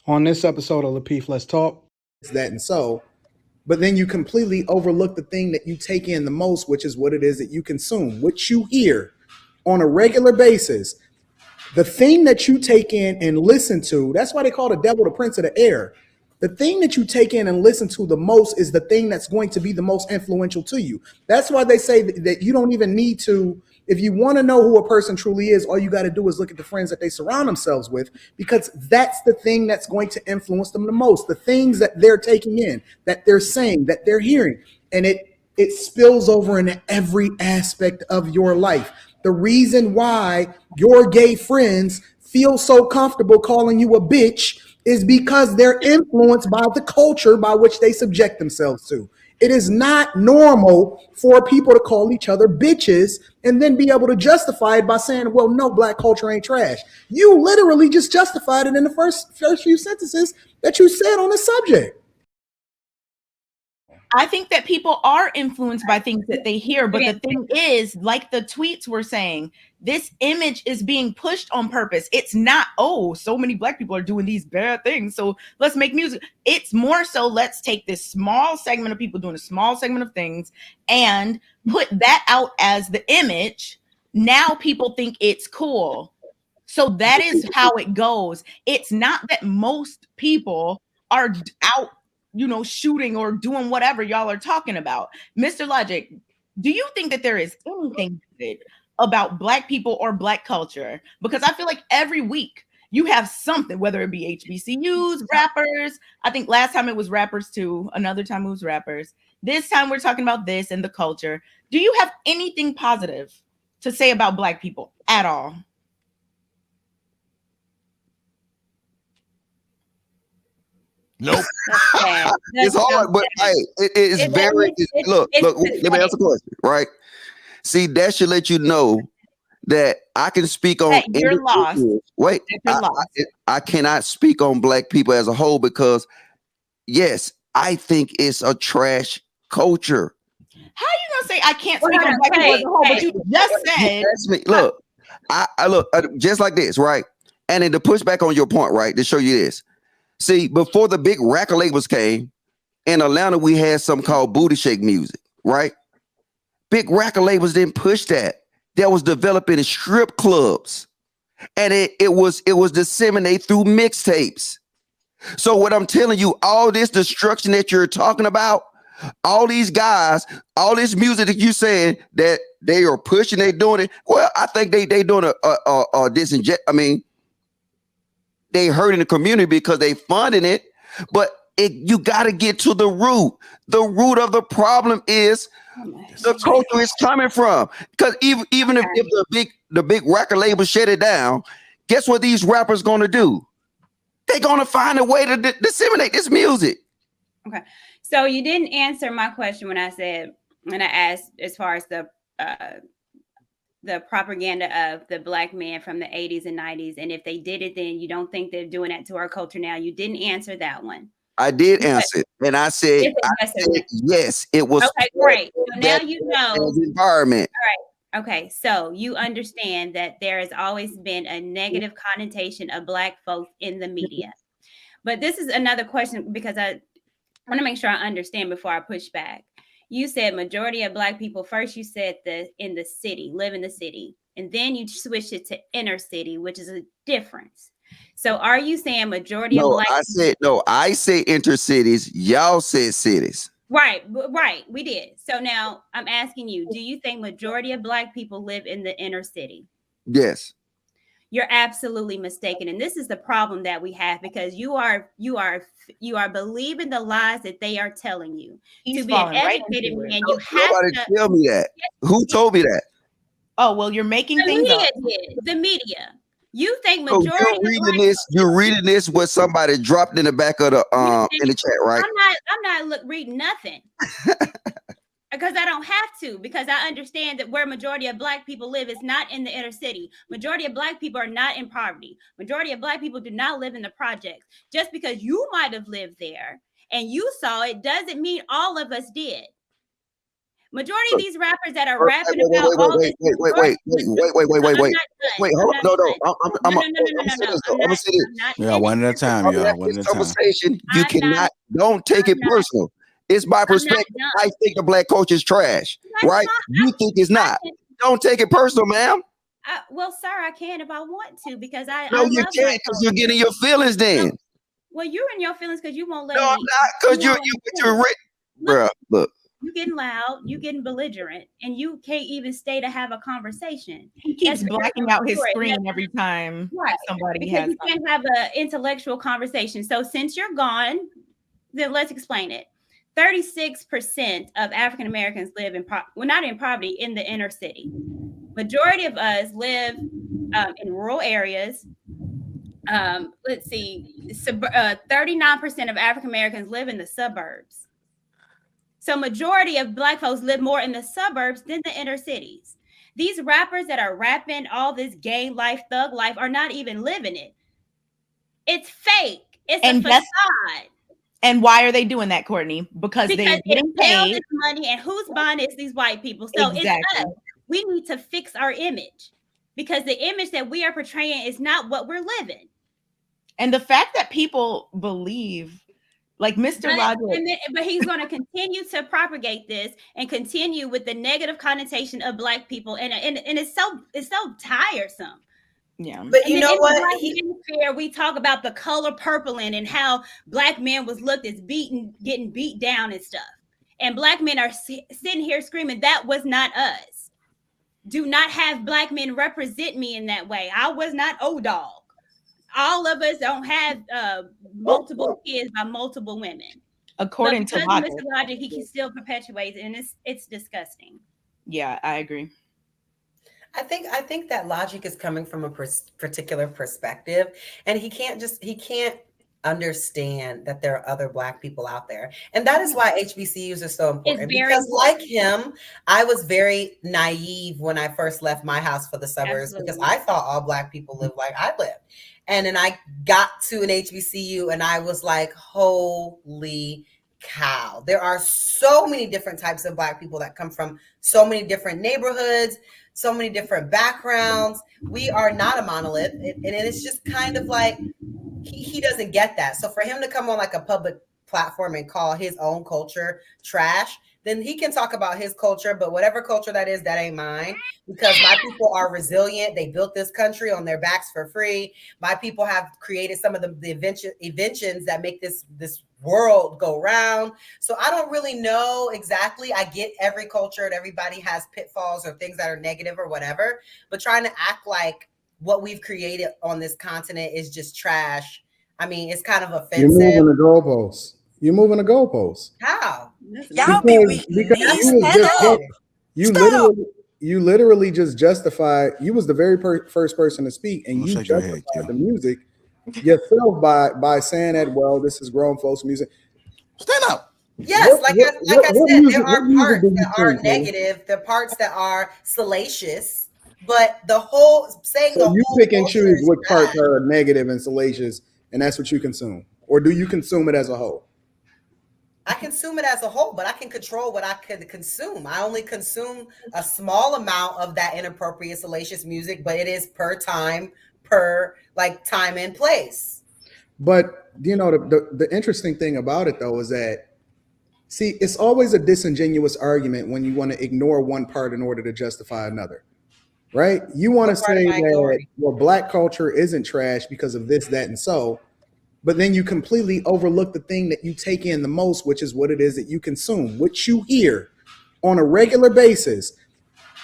On this episode of Lapeef, Let's Talk. It's that and so, but then you completely overlook the thing that you take in the most, which is what it is that you consume, which you hear on a regular basis. The thing that you take in and listen to, that's why they call the devil the prince of the air. The thing that you take in and listen to the most is the thing that's going to be the most influential to you. That's why they say that you don't even need to, if you want to know who a person truly is, all you got to do is look at the friends that they surround themselves with, because that's the thing that's going to influence them the most. The things that they're taking in, that they're saying, that they're hearing, and it spills over into every aspect of your life. The reason why your gay friends feel so comfortable calling you a bitch is because they're influenced by the culture by which they subject themselves to. It is not normal for people to call each other bitches and then be able to justify it by saying, well, no, black culture ain't trash. You literally just justified it in the first few sentences that you said on the subject. I think that people are influenced by things that they hear, but the thing is, like the tweets were saying, this image is being pushed on purpose. It's not, oh, so many black people are doing these bad things, so let's make music. It's more so, let's take this small segment of people doing a small segment of things and put that out as the image. Now people think it's cool. So that is how it goes. It's not that most people are out, shooting or doing whatever y'all are talking about. Mr. Logic, do you think that there is anything good about black people or black culture? Because I feel like every week you have something, whether it be HBCUs, rappers. I think last time it was rappers too. Another time it was rappers. This time we're talking about this and the culture. Do you have anything positive to say about black people at all? Nope. It's hard, but hey, it's very. Look. Let me ask a question. Right? See, that should let you know that I can speak on. You're lost. Wait, I cannot speak on black people as a whole because, yes, I think it's a trash culture. How are you gonna say I can't speak on black people as a whole? But you just said. Look, I look just like this, right? And then to push back on your point, right? To show you this. See, before the big record labels came, in Atlanta, we had something called booty shake music, right? Big record labels didn't push that. That was developed in strip clubs. And it was disseminated through mixtapes. So what I'm telling you, all this destruction that you're talking about, all these guys, all this music that you saying that they are pushing, they doing it. Well, I think they doing they hurting the community because they funding it, but you got to get to the root. The root of the problem is the culture is coming from. Because even if the big record label shut it down, guess what these rappers going to do? They're going to find a way to disseminate this music. Okay, so you didn't answer my question when I asked as far as the propaganda of the black man from the 80s and 90s. And if they did it, then you don't think they're doing that to our culture now. You didn't answer that one. I did answer it. And I said yes, it was. Okay, great. So now you know. Environment. All right. Okay. So you understand that there has always been a negative connotation of black folks in the media. But this is another question because I want to make sure I understand before I push back. You said majority of black people. First, you said in the city, live in the city. And then you switched it to inner city, which is a difference. So are you saying majority of black people? I say intercities. Y'all said cities. Right. We did. So now I'm asking you, do you think majority of black people live in the inner city? Yes. You're absolutely mistaken. And this is the problem that we have because you are believing the lies that they are telling you. To be an educated man, you have to tell me that. Who told me that? Oh, well, you're making things up. The media. You think majority you're reading this what somebody dropped in the back of the in the chat, right? I'm not reading nothing. Because I don't have to, because I understand that where majority of black people live is not in the inner city. Majority of black people are not in poverty. Majority of black people do not live in the projects. Just because you might have lived there and you saw it doesn't mean all of us did. Majority of these rappers that are Wait, rapping about all this. wait, hold on. I'm gonna say this. Yeah, one at a time, y'all. One at a time. Conversation, you cannot. Don't take it personal. It's my perspective. I think the black culture is trash, right? You think it's not. Don't take it personal, ma'am. Well, sir, I can if I want to because I. No, you can't because you're getting your feelings then. Well, you're in your feelings because you won't let No, me. I'm not because you're rich, bro. Look. You getting loud, you getting belligerent, and you can't even stay to have a conversation. He keeps blacking out his screen every time somebody because has. You can't have an intellectual conversation. So since you're gone, then let's explain it. 36% of African Americans live in not in poverty, in the inner city. Majority of us live in rural areas. Let's see, 39% of African Americans live in the suburbs. So majority of black folks live more in the suburbs than the inner cities. These rappers that are rapping all this gay life, thug life are not even living it. It's fake. It's a facade. And why are they doing that, Courtney? Because they're getting paid. This money, and who's buying it? These white people. So it's us. We need to fix our image because the image that we are portraying is not what we're living. And the fact that people believe, like Mr. Logic, but he's going to continue to propagate this and continue with the negative connotation of black people, and it's so tiresome. Yeah, but you know what? We talk about the color purpling and how black men was looked as getting beat down and stuff, and black men are sitting here screaming that was not us. Do not have black men represent me in that way. I was not O-Dog. All of us don't have multiple kids by multiple women. According to Logic. Mr. Logic, he can still perpetuate it, and it's disgusting. Yeah, I agree. I think that Logic is coming from a particular perspective, and he can't understand that there are other black people out there. And that is why HBCUs are so important. Because like him, I was very naive when I first left my house for the suburbs. Absolutely. Because I thought all black people lived like I lived. And then I got to an HBCU and I was like, holy cow. There are so many different types of black people that come from so many different neighborhoods, so many different backgrounds. We are not a monolith. And it's just kind of like, he doesn't get that. So for him to come on like a public platform and call his own culture trash, then he can talk about his culture, but whatever culture that is, that ain't mine, because my people are resilient. They built this country on their backs for free. My people have created some of the inventions that make this world go round. So I don't really know exactly. I get every culture and everybody has pitfalls or things that are negative or whatever, but trying to act like what we've created on this continent is just trash. I mean, it's kind of offensive. You're moving the goalposts. You're moving the goalposts. How? Y'all be weak. Because you literally just justified. You was the very first person to speak, and you justified the music yourself by saying that. Well, this is grown folks' music. Stand up. Yes, like I said, there are parts that are negative. There are parts that are salacious, but the whole saying so the you whole pick and choose what parts are negative and salacious, and that's what you consume, or do you consume it as a whole? I consume it as a whole, but I can control what I could consume. I only consume a small amount of that inappropriate, salacious music, but it is per time and place. But you know, the interesting thing about it though is that, see, it's always a disingenuous argument when you want to ignore one part in order to justify another, right? You want to say that, well, black culture isn't trash because of this, that, and so. But then you completely overlook the thing that you take in the most, which is what it is that you consume, which you hear on a regular basis.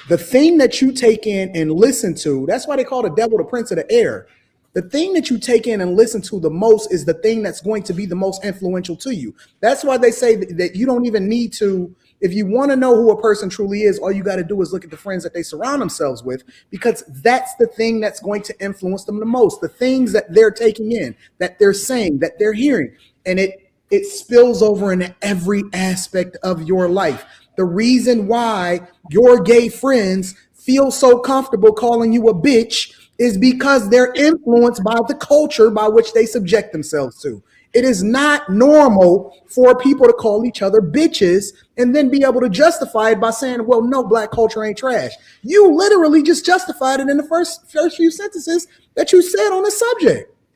The thing that you take in and listen to, that's why they call the devil the prince of the air. The thing that you take in and listen to the most is the thing that's going to be the most influential to you. That's why they say that you don't even need to, if you want to know who a person truly is, all you got to do is look at the friends that they surround themselves with, because that's the thing that's going to influence them the most. The things that they're taking in, that they're saying, that they're hearing, and it spills over into every aspect of your life. The reason why your gay friends feel so comfortable calling you a bitch is because they're influenced by the culture by which they subject themselves to. It is not normal for people to call each other bitches and then be able to justify it by saying, well, no, black culture ain't trash. You literally just justified it in the first few sentences that you said on the subject.